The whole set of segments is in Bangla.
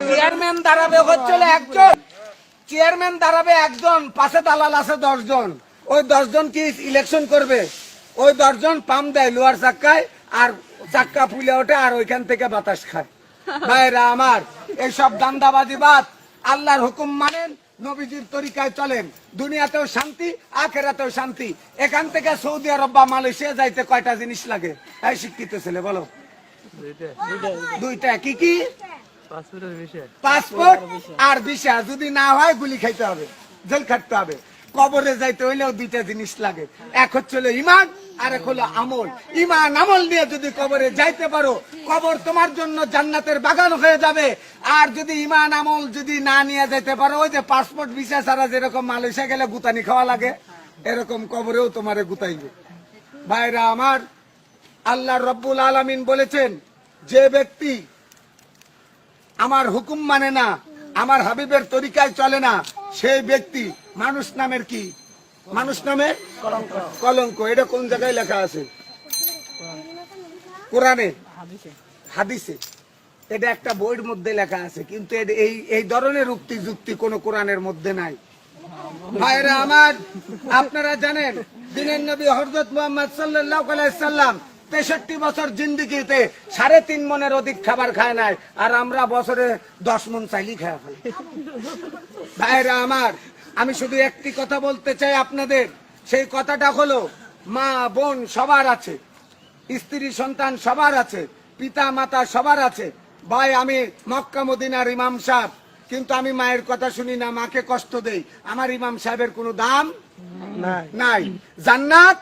চেয়ারম্যান দাঁড়াবে হচ্ছিল একজন, চেয়ারম্যান দাঁড়াবে একজন, পাশে দালাল আছে 10 জন। ওই 10 জন কি ইলেকশন করবে? ওই 10 জন পাম দেয় লোহার চাক্কায়, আর চাক্কা ফুলে ওঠে, আর ওইখান থেকে বাতাস খায়। ভাইরা আমার, এইসব দান্দাবাজিবাদ, আল্লাহর হুকুম মানেন, নবীজির তরিকায় চলেন, দুনিয়াতেও শান্তি, আখেরাতেও শান্তি। এখান থেকে সৌদি আরব বা মালয়েশিয়া যাইতে কয়টা জিনিস লাগে? এই শিক্ষিত ছেলে বলো। দুইটা। কি কি? পাসপোর্ট আর ভিসা। যদি না হয় গুলি খাইতে হবে, জেল খাটতে হবে। কবরে যাইতে হইলেও দুইটা জিনিস লাগে, এক হচ্ছে ইমান, আর এক হলো আমল। ইমান আমল নিয়ে যদি কবরে যাইতে পারো, কবর তোমার জন্য জান্নাতের বাগান হয়ে যাবে। আর যদি ইমান আমল যদি না নিয়ে যাইতে পারো, ওই যে পাসপোর্ট ভিসা ছাড়া যেরকম মালয়েশিয়া গেলে গুতানি খাওয়া লাগে, এরকম কবরেও তোমারে গুতাইবে। ভাইরা আমার, আল্লাহ রব্বুল আলামিন বলেছেন, যে ব্যক্তি আমার হুকুম মানে না, আমার হাবিবের তরিকায় চলে না, সেই ব্যক্তি মানুষ নামের কি? মানুষ নামের কলঙ্ক। এটা কোন জায়গায় লেখা আছে? কোরআনে, হাদিসে। এটা একটা বইয়ের মধ্যে লেখা আছে, কিন্তু এই ধরনের উক্তি যুক্তি কোন কোরআনের মধ্যে নাই। ভাইরা আমার, আপনারা জানেন দিনের নবী হযরত মুহাম্মদ সাল্লাল্লাহু আলাইহি সাল্লাম 63 বছর জিন্দেগিতে 3.5 মনের অধিক খাবার খায় নাই, আর আমরা বছরে 10 মন চাইলেই খায় ফেলি। ভাইরা আমার, আমি শুধু একটি কথা বলতে চাই আপনাদের। সেই কথাটা হলো, মা বোন সবার আছে, স্ত্রী সন্তান সবার আছে, পিতা মাতা সবার আছে। ভাই, আমি মক্কা মদিনার ইমাম সাহেব, কিন্তু আমি মায়ের কথা শুনি না, মাকে কষ্ট দেই। আমার ইমাম সাহেবের কোনো দাম নাই, জান্নাত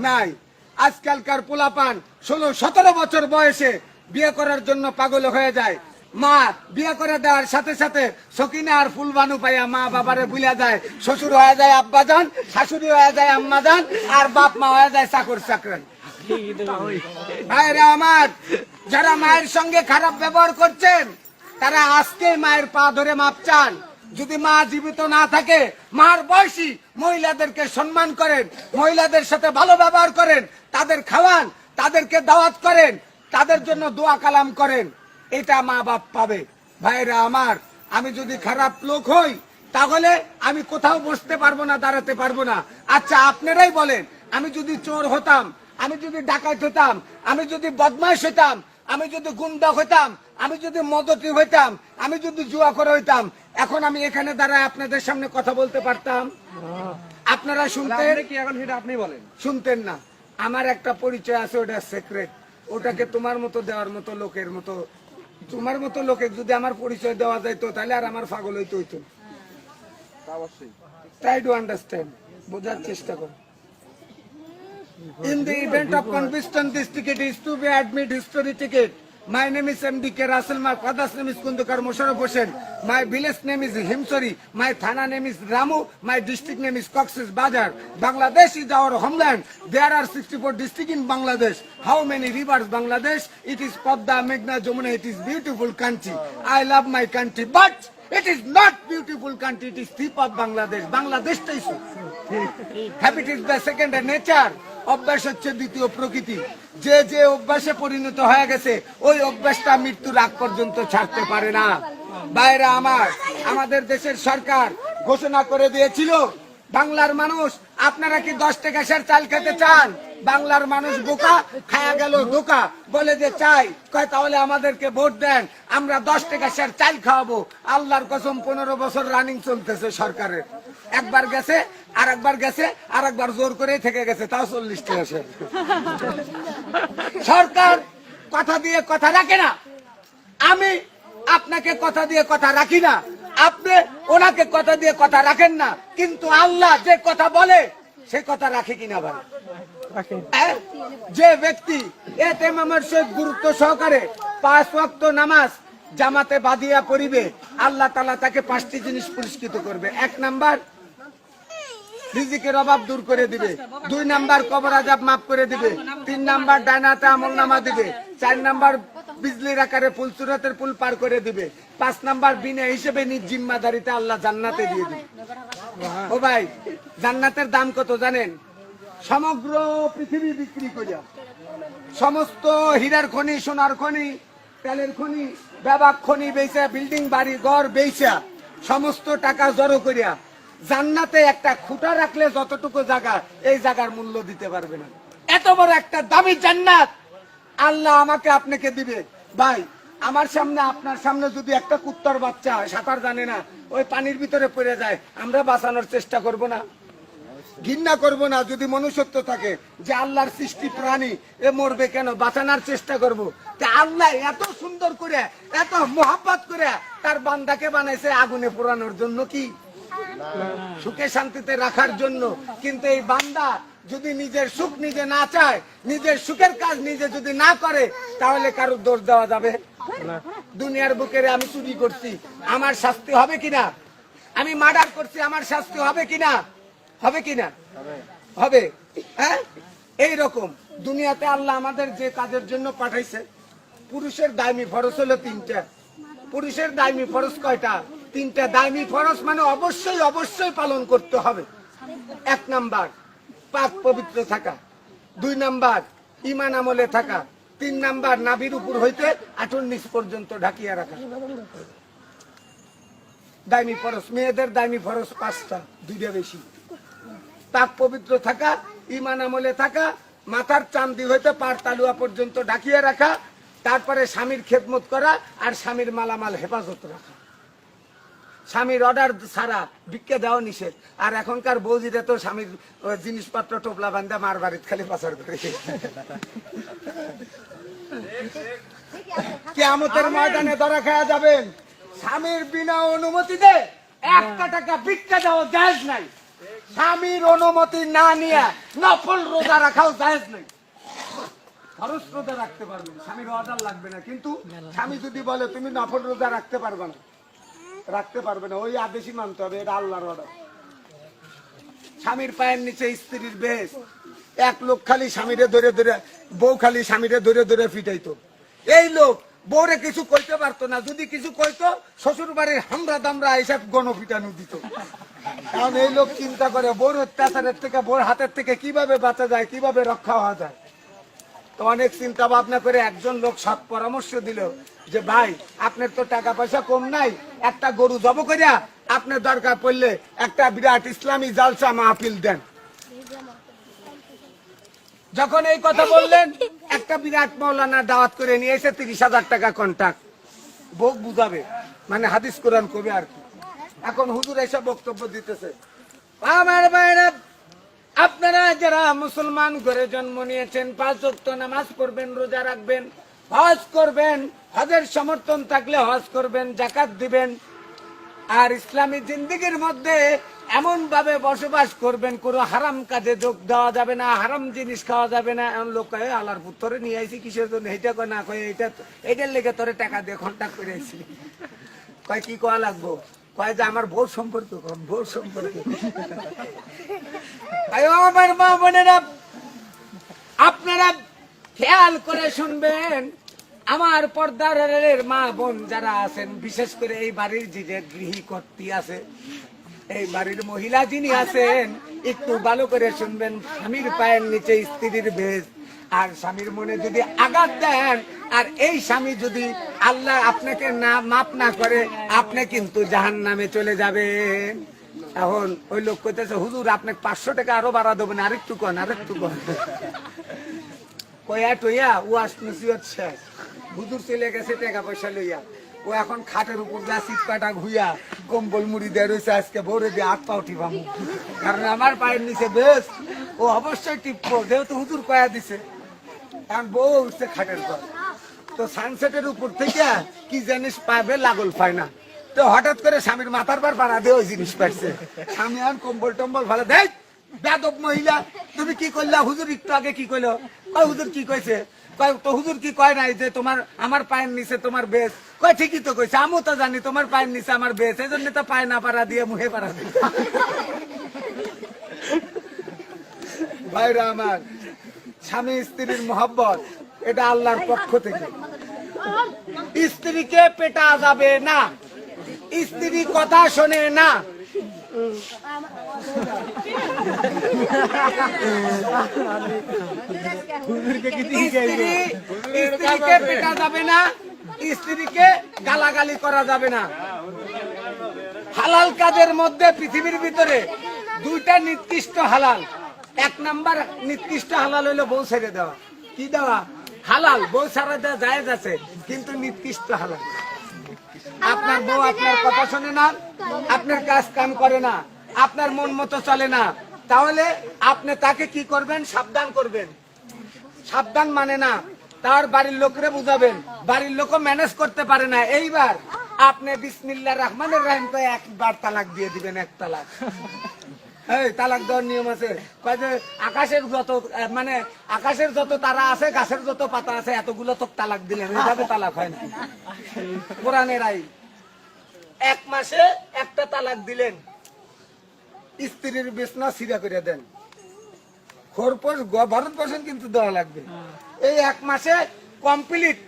নাই। আজকালকার পোলাপান 16-17 বছর বয়সে বিয়ে করার জন্য পাগল হয়ে যায়। মা বিয়ে করে দেওয়ার সাথে সাথে সকিনা আর ফুলবানু পাইয়া মা বাবারে ভুলে যায়। শ্বশুর হয়ে যায় আব্বাজান, শাশুড়ি হয়ে যায় আম্মাজান, আর বাপ মা হয়ে যায় চাকর চাকরান। ভাইরা আমার, যারা মায়ের সঙ্গে খারাপ ব্যবহার করছেন, তারা আজকে মায়ের পা ধরে মাপ চান। যদি মা জীবিত না থাকে, মার বয়সী মহিলাদেরকে সম্মান করেন, মহিলাদের সাথে ভালো ব্যবহার করেন, তাদের খাওয়ান, তাদেরকে দাওয়াত করেন, তাদের জন্য দোয়া কালাম করেন, এটা মা বাপ পাবে। ভাইরা আমার, আমি যদি খারাপ লোক হই, তাহলে আমি কোথাও বসতে পারবো না, দাঁড়াতে পারবো না। আচ্ছা, আপনারাই বলেন, আমি যদি চোর হতাম, আমি যদি ডাকাত হতাম, আমি যদি বদমাইশ হইতাম, আমি যদি গুন্ডা হইতাম, আমি যদি মদতি হইতাম, আমি যদি জুয়া করে হইতাম, এখন আমি এখানে দাঁড়ায় আপনাদের সামনে কথা বলতে পারতাম? আপনারা শুনতেন কি? এখন সেটা আপনি বলেন। শুনতেন না। আমার একটা পরিচয় আছে, ওটা সিক্রেট। ওটাকে তোমার মতো দেওয়ার মতো লোকের মতো, তোমার মতো লোকের যদি আমার পরিচয় দেওয়া যাইতো, তাহলে আর আমার পাগল হইতে হইতো। ট্রাই টু আন্ডারস্ট্যান্ড, বোঝার চেষ্টা করো। In the event of conviction, this ticket is to be admit history ticket. My name is MDK Russell. My father's name is Kundukar Musharraf Hossain. My village name is Himsori. My thana name is Ramu. My district name is Cox's Bazar. Bangladesh is our homeland. There are 64 districts in Bangladesh. How many rivers Bangladesh? It is Padma, Meghna, Jamuna. It is beautiful country. I love my country, but it is not beautiful country. It is thief of Bangladesh. Bangladesh is habit is the second nature. অভ্যাস হচ্ছে দ্বিতীয় প্রকৃতি। যে যে অভ্যাসে পরিণত হয়ে গেছে, ওই অভ্যাসটা মৃত্যুর আগ পর্যন্ত ছাড়তে পারে না। ভাইরা আমার, আমাদের দেশের সরকার ঘোষণা করে দিয়েছিল, বাংলার মানুষ, আপনারা কি 10 টাকা সের চাল খেতে চান? বাংলার মানুষ বোকা, খায়া গেল ধোকা, বলে যে চাই, কয় তাহলে আমাদেরকে ভোট দেন, আমরা 10 টাকা সের চাল খাওয়াবো। আল্লাহর কসম, 15 বছর রানিং চলতেছে সরকারের। একবার গেছে, আর একবার গেছে, আর একবার জোর করে থেকে গেছে, তাও 40 টাকা সের। সরকার কথা দিয়ে কথা রাখে না। আমি আপনাকে কথা দিয়ে কথা রাখি না, আপনি ওনাকে কথা দিয়ে কথা রাখেন না, কিন্তু আল্লাহ যে কথা বলে সে কথা রাখে কিনা ভাই? যে ব্যক্তি এতেমামের সহিত গুরুত্ব সহকারে 5 ওয়াক্ত নামাজ জামাতে বাঁধিয়া পড়িবে, আল্লাহ তাআলা তাকে 5টি জিনিস পুরস্কৃত করবে। 1 নাম্বার, রিজিকের অভাব দূর করে দিবে। 2 নাম্বার, কবর আযাব মাফ করে দিবে। 3 নাম্বার, ডাইনাতে আমলনামা দিবে। 4 নাম্বার, বিজলির আকারে ফুলসুরাতের পুল পার করে দিবে। 5 নাম্বার, বিনা হিসেবে নিজ জিম্মাদারিতে আল্লাহ জান্নাতে দিয়ে দিবে। ও ভাই, জান্নাতের দাম কত জানেন? সমগ্র পৃথিবী বিক্রি করিয়া, সমস্ত হীরার খনি, সোনার খনি, তেলের খনি, ব্যাবাক খনি বেচা, বিল্ডিং বাড়ি ঘর বেচা, সমস্ত টাকা জড়ো করিয়া জান্নাতে একটা খুঁটা রাখলে যতটুকু জায়গা, এই জায়গার মূল্য দিতে পারবে না। এত বড় একটা দামি জান্নাত আল্লাহ আমাকে আপনাকে দিবে। ভাই, আমার সামনে আপনার সামনে যদি একটা কুত্তার বাচ্চা সাঁতার জানে না, ওই পানির ভিতরে পড়ে যায়, আমরা বাঁচানোর চেষ্টা করব না? ঘৃণা করব না? যদি মনুষ্যত্ব থাকে যে আল্লাহর সৃষ্টি প্রাণী, এ মরবে কেন, বাঁচানোর চেষ্টা করব। তা আল্লাহ এত সুন্দর করে, এত মোহাব্বত করে তার বান্দাকে বানাইছে আগুনে পোড়ানোর জন্য, কি সুখে শান্তিতে রাখার জন্য। কিন্তু এই বান্দা যদি নিজের সুখ নিজে না চায়, নিজের সুখের কাজ নিজে যদি না করে, তাহলে কারো দোষ দেওয়া যাবে না। দুনিয়ার বুকে আমি চুরি করছি, আমার শাস্তি হবে কিনা? আমি মার্ডার করছি, আমার শাস্তি হবে কিনা? হবে কিনা? হবে। হ্যাঁ, এইরকম দুনিয়াতে আল্লাহ আমাদের যে কাজের জন্য পাঠাইছে, পুরুষের দায়মি ফরজ হলো 3টা। পুরুষের দায়মি ফরজ কয়টা? 3টা। দায়মি ফরজ মানে অবশ্যই অবশ্যই পালন করতে হবে। 1 নাম্বার পাক পবিত্র থাকা, 2 নাম্বার ঈমান আমলে থাকা, 3 নাম্বার নাভির উপর হইতে আঁটুর নিচ পর্যন্ত ঢাকিয়া রাখা। দায়মি ফরজ। মেয়েদের দায়মি ফরজ 5টা, 2টা বেশি। পাক পবিত্র থাকা, ঈমান আমলে থাকা, মাথার চামড়ি হইতে পার তালুয়া পর্যন্ত ঢাকিয়ে রাখা, তারপরে স্বামীর খেদমত করা, আর স্বামীর মালামাল হেফাজত রাখা। স্বামীর অর্ডার ছাড়া ভিক্ষা দেওয়া নিষেধ। আর এখনকার বৌজিরা তো স্বামীর জিনিসপত্র টোপলা বান্ধা মার বাড়িতে খালি পাচার করে। কিয়ামতের ময়দানে ধরা খাওয়া যাবেন। স্বামীর বিনা অনুমতিতে 1 টাকা ভিক্ষা দেওয়া জায়েজ নাই। স্বামীর অনুমতি না নিয়ে নফল রোজা রাখাও জায়েজ নাই। ফরজ রোজা রাখতে পারবেন, স্বামীর অর্ডার লাগবে না। কিন্তু স্বামী যদি বলে তুমি নফল রোজা রাখতে পারবে না, রাখতে পারবে না, ওই আদেশই মানতে হবে, এটা আল্লাহর অর্ডার। স্বামীর পায়ের নিচে স্ত্রীর বেশ। এক লোক খালি স্বামীরে ধরে ধরে, বউ খালি স্বামীরে ধরে ধরে ফিটাইতো। এই লোক বউরে কিছু কইতে পারতো না, যদি কিছু কইতো শ্বশুর বাড়ির হামরা দামরা এইসব গণপিটানো দিত। কারণ এই লোক চিন্তা করে বউর অত্যাচারের থেকে, বউর হাতের থেকে কিভাবে বাঁচা যায়, কিভাবে রক্ষা হওয়া যায়। তো অনেক চিন্তা ভাবনা করে একজন লোক সৎ পরামর্শ দিল যে ভাই, আপনার তো টাকা পয়সা কম নাই, একটা গরু জব করিয়া আপনার দরকার পড়লে একটা বিরাট ইসলামী জালসা মাহফিল দেন। যখন এই কথা বললেন, একটা বিরাট মৌলানা দাওয়াত করে নিয়ে এসে 30,000 টাকা কন্ট্রাক্ট। বউ বুঝাবে, মানে হাদিস কোরআন কবে আর কি। এখন হুজুর এসব বক্তব্য দিতেছে। আমার ভাইরা, আপনারা যারা মুসলমান ঘরে জন্ম নিয়েছেন, 5 ওয়াক্ত নামাজ পড়বেন, রোজা রাখবেন, হজ করবেন, হজের সমর্থন থাকলে হজ করবেন, যাকাত দিবেন, আর ইসলামী জিন্দেগির মধ্যে এমন ভাবে বসবাস করবেন, কোনো হারাম কাজে যোগ দেওয়া যাবে না, হারাম জিনিস খাওয়া যাবে না। এমন লোক কয়ে আল্লাহর পুত্রে নিয়ে আইছি কিসের জন্য, এইটা কয় না, কয়ে এইটার লেগে তোরে টাকা দিয়ে কন্ট্যাক্ট করে আইছি। কয় কি কয়া লাগবো? কয় যে আমার বউ সম্পর্কে, বউ সম্পর্কে। আমার মা বোনেরা, আপনারা খেয়াল করে শুনবেন। আমার পর্দার মা বোন যারা আছেন, বিশেষ করে এই বাড়ির যে গৃহকর্ত্রী আছে, এই বাড়ির মহিলা যিনি আছেন, একটু ভালো করে শুনবেন। স্বামীর পায়ের নিচে স্ত্রীর বেশ, আর স্বামীর মনে যদি আঘাত দেন, আর এই স্বামী যদি আল্লাহ আপনাকে না মাফ না করে, আপনি কিন্তু জাহান্নামে চলে যাবেন। এখন ওই লোক কইতেছে, হুজুর আপনাকে 500 টাকা আরো বাড়া দেবেন, আরেকটু কন, আরেকটু কন। কয়া টইয়া ও আসনসিয়ত শেষ। হুজুর চলে গেছে টাকা পয়সা লইয়া। ও এখন খাটের উপর যা সিটপাটা ঘুইয়া কম্বল মুড়ি দিয়ে রয়েছে, আজকে ভোরে দিয়ে 8 পা উঠি পাবো, কারণ আমার পায়ের নিচে বেশ। ও অবশ্যই টিপবো, যেহেতু হুজুর কয়া দিছে। কারণ বউ উঠছে খাটের পর, তো সানসেটের উপর থেকে কি জিনিস পাবে লাগল পায় না। তো হঠাৎ করে স্বামীর মাথার বার বাড়া দিয়ে ওই জিনিস পাইছে। স্বামী আর কম্বল টম্বল ভালো দেখ, বেদব মহিলা তুমি কি করলা? হুজুর একটু আগে কি কইলো? কয় হুজুর কি কইছে? কয় তো হুজুর কি কয় নাই যে তোমার আমার পায়ের নিচে তোমার বেশ? কয় ঠিকই তো কইছে, আমিও তো জানি তোমার পায়ের নিচে আমার বেশ, এই জন্য তো পায়ে না পাড়া দিয়ে মুখে পাড়া দিয়ে। ভাইরা আমার, স্বামী স্ত্রীর মহব্বত এটা আল্লাহর পক্ষ থেকে। স্ত্রীকে পেটা যাবে না, স্ত্রী কথা শোনে না। স্ত্রীকে পেটা যাবে না, স্ত্রীকে গালাগালি করা যাবে না। হালাল কাজের মধ্যে পৃথিবীর ভিতরে দুইটা নির্দিষ্ট হালাল। এক নাম্বার নির্দিষ্ট হালাল হইলো বউ ছেড়ে দেওয়া। কি দেওয়া? হালাল। বউ ছাড়া দেওয়া জায়েজ আছে, কিন্তু নির্দিষ্ট হালাল। আপনার বউ আপনার কথা শোনে না, আপনার কাজ কাম করে না, আপনার মন মতো চলে না, তাহলে আপনি তাকে কি করবেন? সাবধান করবেন। সাবধান মানে না, তার বাড়ির লোকরে বুঝাবেন। বাড়ির লোকও ম্যানেজ করতে পারে না, এইবার আপনি বিসমিল্লাহির রহমানির রহিম তো একবার তালাক দিয়ে দিবেন। এক তালাক। এই তালাক দেওয়ার নিয়ম আছে। কয় যে আকাশের যত মানে আকাশের যত তারা আছে, গাছের যত পাতা আছে, এতগুলো তো তালাক দিলেন। এইভাবে তালাক হয় না। কোরআনের আইন। 1 মাসে একটা তালাক দিলেন, স্ত্রীর বিছনা সিরা করে দেন। খোরপোশ ভরণ পোষণ কিন্তু দেওয়া লাগবে। এই 1 মাসে কমপ্লিট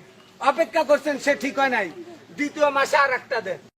অপেক্ষা করছেন, সে ঠিক হয় নাই, দ্বিতীয় মাসে আর একটা দেন।